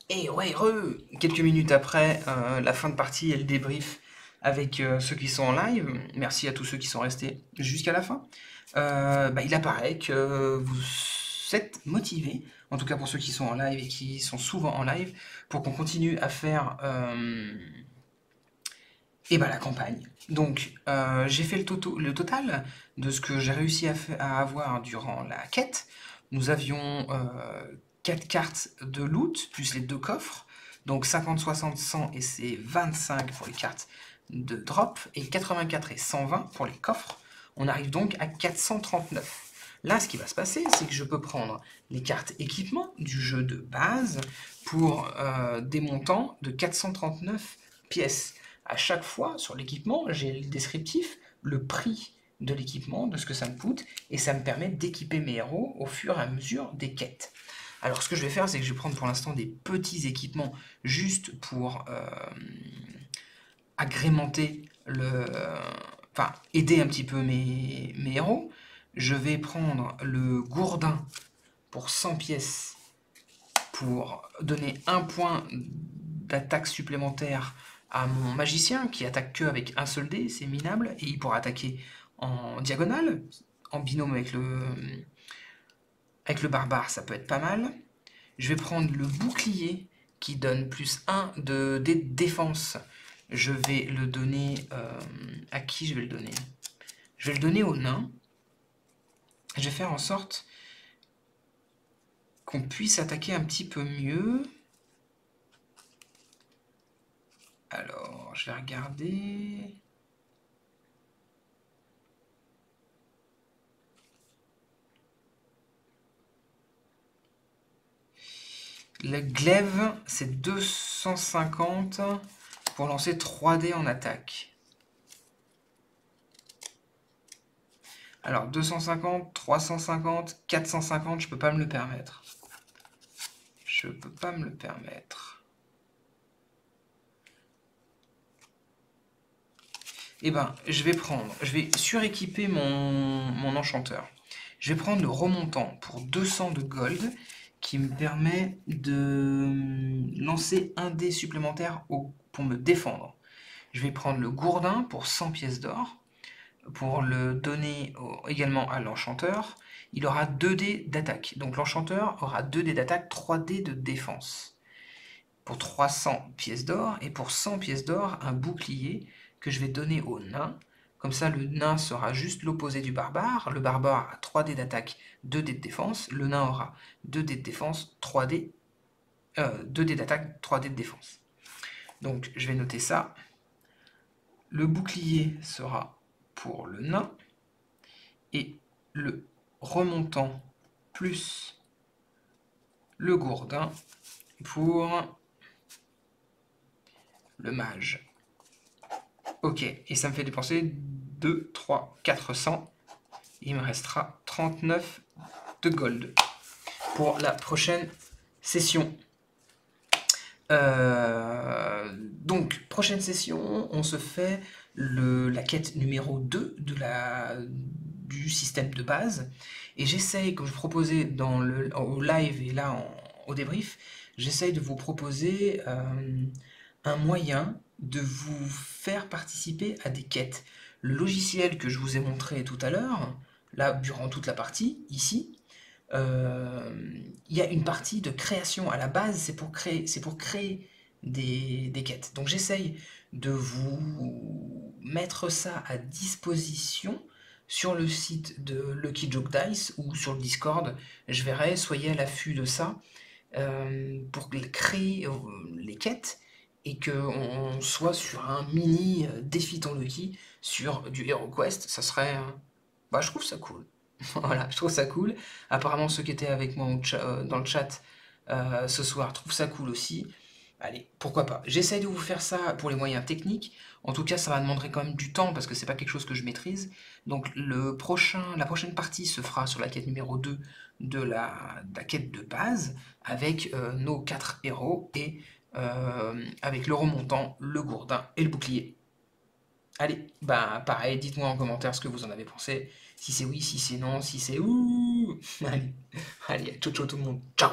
Et ouais, quelques minutes après la fin de partie et le débrief avec ceux qui sont en live, merci à tous ceux qui sont restés jusqu'à la fin. Il apparaît que vous êtes motivés, en tout cas pour ceux qui sont en live et qui sont souvent en live, pour qu'on continue à faire la campagne. Donc, j'ai fait le total de ce que j'ai réussi à avoir durant la quête. Nous avions 4 cartes de loot, plus les 2 coffres. Donc 50, 60, 100 et c'est 25 pour les cartes de drop. Et 84 et 120 pour les coffres. On arrive donc à 439. Là, ce qui va se passer, c'est que je peux prendre les cartes équipement du jeu de base pour des montants de 439 pièces. À chaque fois, sur l'équipement, j'ai le descriptif, le prix de l'équipement, de ce que ça me coûte, et ça me permet d'équiper mes héros au fur et à mesure des quêtes. Alors ce que je vais faire, c'est que je vais prendre pour l'instant des petits équipements juste pour agrémenter enfin, aider un petit peu mes héros. Je vais prendre le gourdin pour 100 pièces pour donner un point d'attaque supplémentaire à mon magicien qui attaque que avec un seul dé, c'est minable, et il pourra attaquer en diagonale, en binôme avec le barbare, ça peut être pas mal. Je vais prendre le bouclier qui donne plus un de défense. Je vais le donner... à qui je vais le donner? Je vais le donner au nain. Je vais faire en sorte qu'on puisse attaquer un petit peu mieux. Alors, je vais regarder... Le glaive, c'est 250 pour lancer 3 dés en attaque. Alors, 250, 350, 450, je peux pas me le permettre. Je peux pas me le permettre. Eh ben, je vais suréquiper mon enchanteur. Je vais prendre le remontant pour 200 de gold, qui me permet de lancer un dé supplémentaire pour me défendre. Je vais prendre le gourdin pour 100 pièces d'or, pour le donner également à l'enchanteur. Il aura 2 dés d'attaque. Donc l'enchanteur aura 2 dés d'attaque, 3 dés de défense. Pour 300 pièces d'or, et pour 100 pièces d'or, un bouclier que je vais donner au nain. Comme ça, le nain sera juste l'opposé du barbare. Le barbare a 3 dés d'attaque, 2 dés de défense. Le nain aura 2 dés de défense, 2 dés d'attaque, 3 dés de défense. Donc, je vais noter ça. Le bouclier sera pour le nain. Et le remontant plus le gourdin pour le mage. Ok, et ça me fait dépenser 2, 3, 400. Il me restera 39 de gold pour la prochaine session. Donc, prochaine session, on se fait la quête numéro 2 du système de base. Et j'essaye, comme je proposais au live et là au débrief, j'essaye de vous proposer un moyen de vous faire participer à des quêtes. Le logiciel que je vous ai montré tout à l'heure, là, durant toute la partie, ici, il y a une partie de création. À la base, c'est pour créer des quêtes. Donc j'essaye de vous mettre ça à disposition sur le site de Lucky Joke Dice ou sur le Discord. Je verrai, soyez à l'affût de ça pour créer les quêtes et qu'on soit sur un mini défi ton Lucky sur du HeroQuest. Ça serait... je trouve ça cool. Voilà, je trouve ça cool. Apparemment, ceux qui étaient avec moi dans le chat ce soir trouvent ça cool aussi. Allez, pourquoi pas. J'essaye de vous faire ça pour les moyens techniques. En tout cas, ça va demander quand même du temps parce que c'est pas quelque chose que je maîtrise. Donc la prochaine partie se fera sur la quête numéro 2 de la quête de base avec nos 4 héros et avec le remontant, le gourdin et le bouclier. Allez, pareil, dites-moi en commentaire ce que vous en avez pensé. Si c'est oui, si c'est non, si c'est ouh. Allez, allez, ciao ciao tout le monde. Ciao.